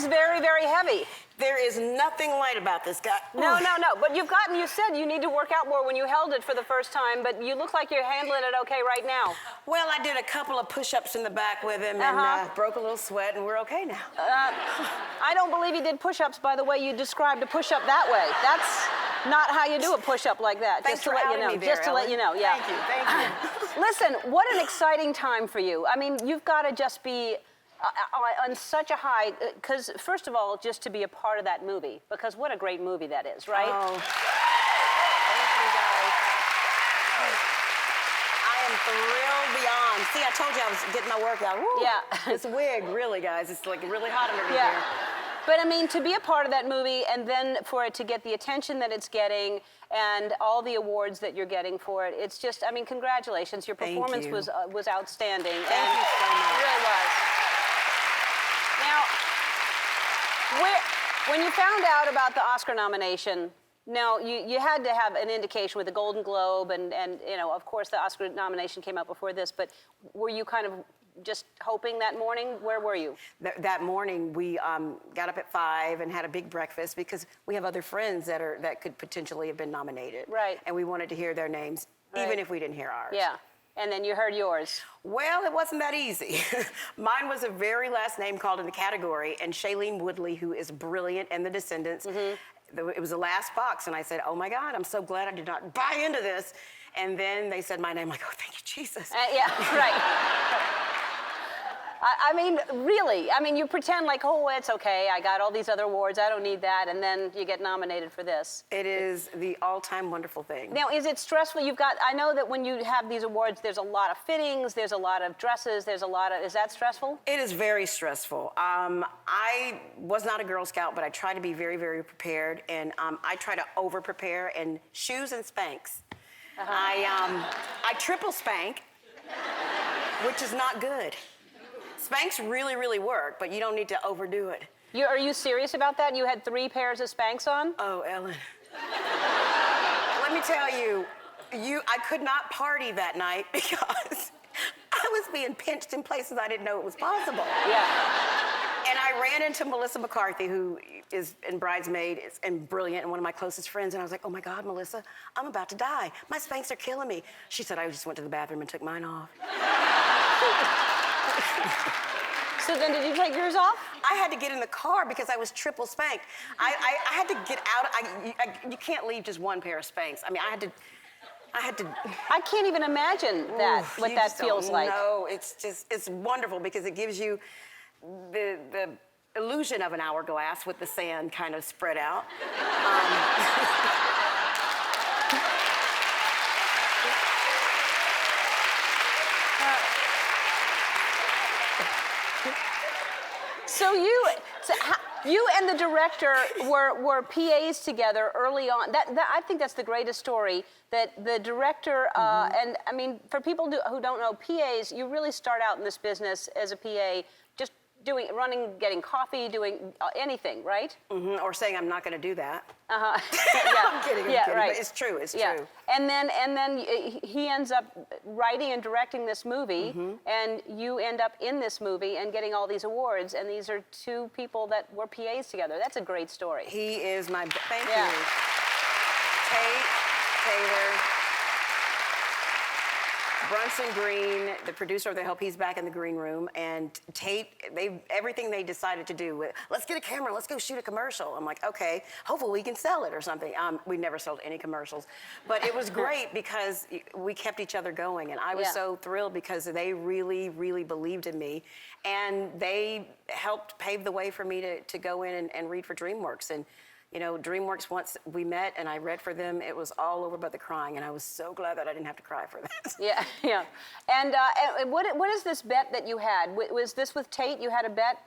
is very, very heavy. There is nothing light about this guy. No. But you said you need to work out more when you held it for the first time, but you look like you're handling it okay right now. Well, I did a couple of push-ups in the back with him and broke a little sweat, and we're okay now. I don't believe you did push-ups by the way you described a push-up that way. That's not how you do a push-up like that. Thanks just to for let you outing know. me there, Just to let you know, yeah. Thank you. Listen, what an exciting time for you. I mean, you've got to just be on such a high, because first of all, just to be a part of that movie, because what a great movie that is, right? Oh, thank you guys. I am thrilled beyond. See, I told you I was getting my workout. Woo. Yeah. This wig, really, guys, it's like really hot under here. But I mean, to be a part of that movie and then for it to get the attention that it's getting and all the awards that you're getting for it, it's just, I mean, congratulations. Your performance was outstanding. Thank you so much. It really was. Now, when you found out about the Oscar nomination, now you had to have an indication with the Golden Globe and you know, of course, the Oscar nomination came out before this, but were you kind of just hoping that morning? Where were you? That morning, we got up at 5 and had a big breakfast because we have other friends that could potentially have been nominated. Right. And we wanted to hear their names, even if we didn't hear ours. Yeah. And then you heard yours. Well, it wasn't that easy. Mine was the very last name called in the category, and Shailene Woodley, who is brilliant in The Descendants, it was the last box, and I said, oh my God, I'm so glad I did not buy into this. And then they said my name, like, oh, thank you, Jesus. Yeah, right. I mean, really, I mean, you pretend like, oh, it's okay, I got all these other awards, I don't need that, and then you get nominated for this. It is the all-time wonderful thing. Now, is it stressful? I know that when you have these awards, there's a lot of fittings, there's a lot of dresses, is that stressful? It is very stressful. I was not a Girl Scout, but I try to be very, very prepared, and I try to over-prepare, and shoes and Spanx. I triple spank, which is not good. Spanx really, really work, but you don't need to overdo it. Are you serious about that? You had 3 pairs of Spanx on? Oh, Ellen. Let me tell you, I could not party that night because I was being pinched in places I didn't know it was possible. Yeah. And I ran into Melissa McCarthy, who is in Bridesmaid and brilliant and one of my closest friends, and I was like, oh my God, Melissa, I'm about to die. My Spanx are killing me. She said, I just went to the bathroom and took mine off. So then did you take yours off? I had to get in the car because I was triple spanked. I had to get out. You can't leave just one pair of Spanx. I mean, I had to. I can't even imagine that, what that feels like. No, it's wonderful because it gives you the illusion of an hourglass with the sand kind of spread out. So you and the director were PAs together early on. I think that's the greatest story. That the director and I mean, for people who don't know, PAs, you really start out in this business as a PA, just running, getting coffee, doing anything, right? Or saying I'm not going to do that. Yeah. I'm kidding. Right. But it's true. It's true. And then he ends up writing and directing this movie, and you end up in this movie and getting all these awards. And these are 2 people that were PAs together. That's a great story. He is my. Thank you. Tate Taylor. Brunson Green, the producer of The Help, he's back in the green room, and Tate, everything they decided to do, let's get a camera, let's go shoot a commercial. I'm like, okay, hopefully we can sell it or something. We never sold any commercials, but it was great because we kept each other going, and I was so thrilled because they really, really believed in me, and they helped pave the way for me to go in and read for DreamWorks. And you know, DreamWorks, once we met and I read for them, it was all over but the crying, and I was so glad that I didn't have to cry for this. Yeah. And what is this bet that you had? Was this with Tate? You had a bet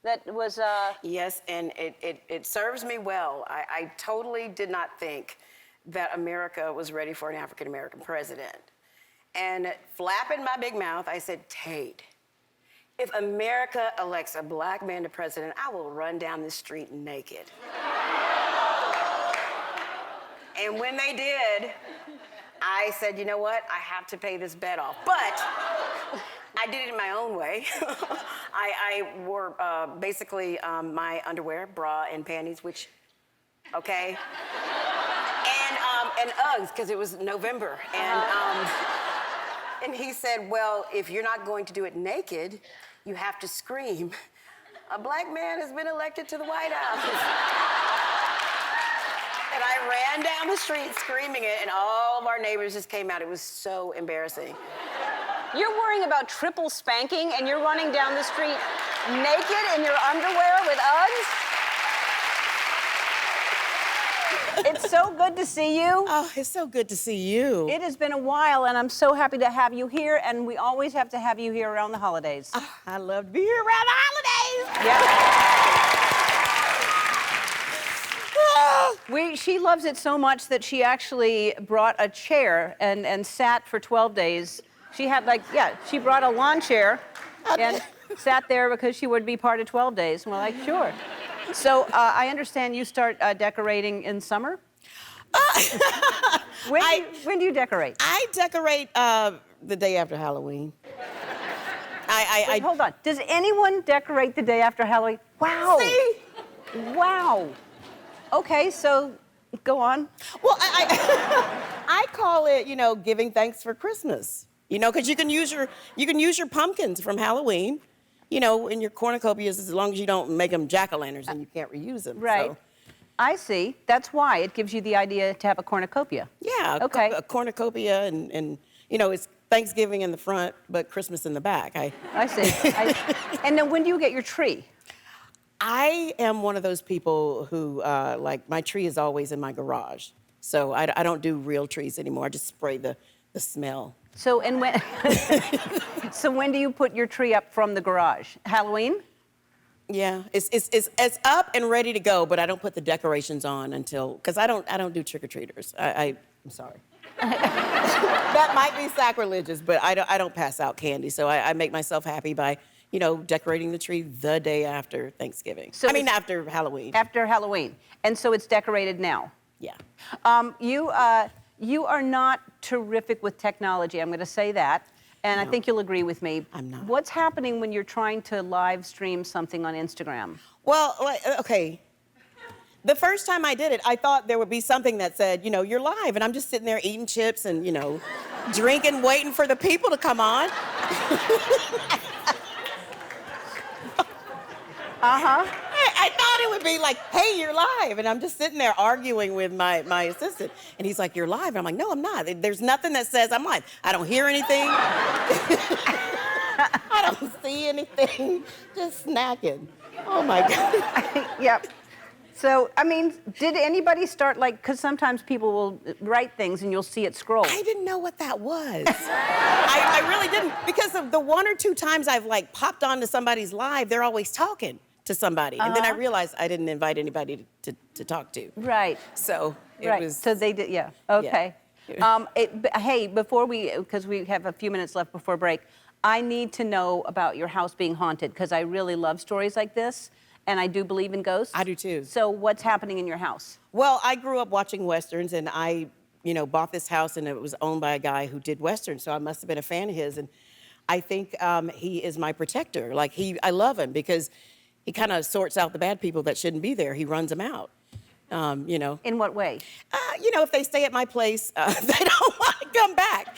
that was... Yes, and it serves me well. I totally did not think that America was ready for an African-American president. And flapping my big mouth, I said, Tate, if America elects a black man to president, I will run down the street naked. And when they did, I said, you know what? I have to pay this bet off. But I did it in my own way. I wore basically my underwear, bra, and panties, which, okay, and Uggs because it was November, and he said, well, if you're not going to do it naked, you have to scream. A black man has been elected to the White House. And I ran down the street screaming it, and all of our neighbors just came out. It was so embarrassing. You're worrying about triple spanking, and you're running down the street naked in your underwear with Uggs? It's so good to see you. Oh, it's so good to see you. It has been a while, and I'm so happy to have you here, and we always have to have you here around the holidays. Oh, I love to be here around the holidays. Yeah. She loves it so much that she actually brought a chair and sat for 12 days. She had she brought a lawn chair and sat there because she would be part of 12 days. And we're like, sure. So I understand you start decorating in summer? When do you decorate? I decorate the day after Halloween. Wait, hold on. Does anyone decorate the day after Halloween? Wow. See? Wow. Okay, so go on. Well, I call it, giving thanks for Christmas. Because you can use your pumpkins from Halloween, in your cornucopias, as long as you don't make them jack-o'-lanterns and you can't reuse them. Right. So. I see. That's why it gives you the idea to have a cornucopia. Yeah. Okay. A cornucopia and it's Thanksgiving in the front, but Christmas in the back. I see. And then when do you get your tree? I am one of those people who, my tree is always in my garage. So I don't do real trees anymore. I just spray the smell. So when do you put your tree up from the garage? Halloween? Yeah, it's up and ready to go, but I don't put the decorations on because I don't do trick-or-treaters. I'm sorry. That might be sacrilegious, but I don't pass out candy. So I make myself happy by decorating the tree the day after Thanksgiving. After Halloween. After Halloween. And so it's decorated now? Yeah. You are not terrific with technology, I'm going to say that. And No. I think you'll agree with me. I'm not. What's happening when you're trying to live stream something on Instagram? Well, okay. The first time I did it, I thought there would be something that said, you're live. And I'm just sitting there eating chips and, drinking, waiting for the people to come on. I thought it would be like, hey, you're live. And I'm just sitting there arguing with my assistant. And he's like, you're live. And I'm like, no, I'm not. There's nothing that says I'm live. I don't hear anything. I don't see anything. Just snacking. Oh, my God. Yep. So, did anybody start because sometimes people will write things and you'll see it scroll. I didn't know what that was. I really didn't. Because of the one or two times I've popped onto somebody's live, they're always talking to somebody. And then I realized I didn't invite anybody to talk to. Right. So it Right. was. So they did, yeah. Okay. Yeah. Hey, because we have a few minutes left before break, I need to know about your house being haunted because I really love stories like this. And I do believe in ghosts. I do too. So what's happening in your house? Well, I grew up watching Westerns, and I, bought this house, and it was owned by a guy who did Westerns, so I must have been a fan of his. And I think he is my protector. I love him because he kind of sorts out the bad people that shouldn't be there. He runs them out. In what way? If they stay at my place, they don't want to come back.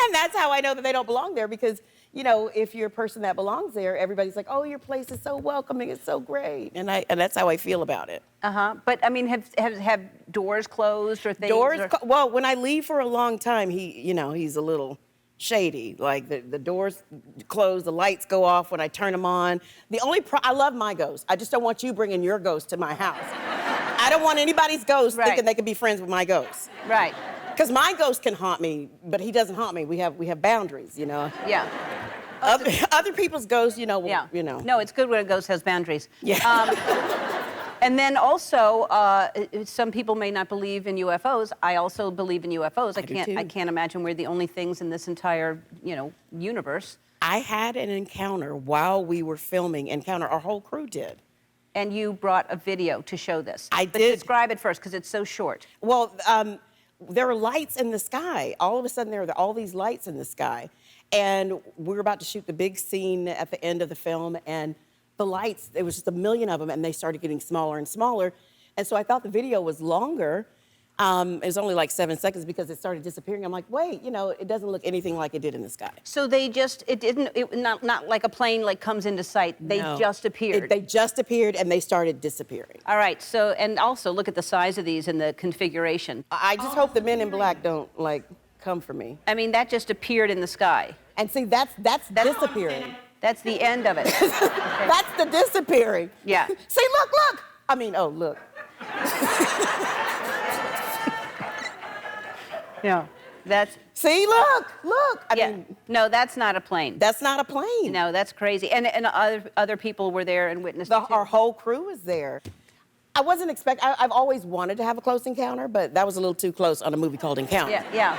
And that's how I know that they don't belong there because, if you're a person that belongs there, everybody's like, oh, your place is so welcoming, it's so great. And that's how I feel about it. But have doors closed or things? Well, when I leave for a long time, he's a little shady. The doors close, the lights go off when I turn them on. I love my ghost. I just don't want you bringing your ghost to my house. I don't want anybody's ghost thinking they can be friends with my ghost. Right. Because my ghost can haunt me, but he doesn't haunt me. We have boundaries, Yeah. Other people's ghosts, No, it's good when a ghost has boundaries. Yeah. And then also, some people may not believe in UFOs. I also believe in UFOs. I can't imagine we're the only things in this entire, universe. I had an encounter while we were filming. Our whole crew did. And you brought a video to show this. I But did. describe it first, because it's so short. Well, there were lights in the sky. All of a sudden, there were all these lights in the sky. And we were about to shoot the big scene at the end of the film, and the lights, there was just a million of them, and they started getting smaller and smaller. And so I thought the video was longer. It was only like 7 seconds because it started disappearing. I'm like, wait, you know, it doesn't look anything like it did in the sky. So not like a plane like comes into sight. They No. just appeared. They just appeared, and they started disappearing. All right, so, and also look at the size of these and the configuration. I just hope the men in black don't, like, come for me. I mean, that just appeared in the sky. And see, that's disappearing. That's the end of it. That's the disappearing. Yeah. See, look. I mean, oh, look. Yeah. That's, See, look. I yeah. mean, No, that's not a plane. that's not a plane. No, that's crazy. And other people were there and witnessed it too. Our whole crew was there. I wasn't expecting, I've always wanted to have a close encounter, but that was a little too close on a movie called Encounter. Yeah.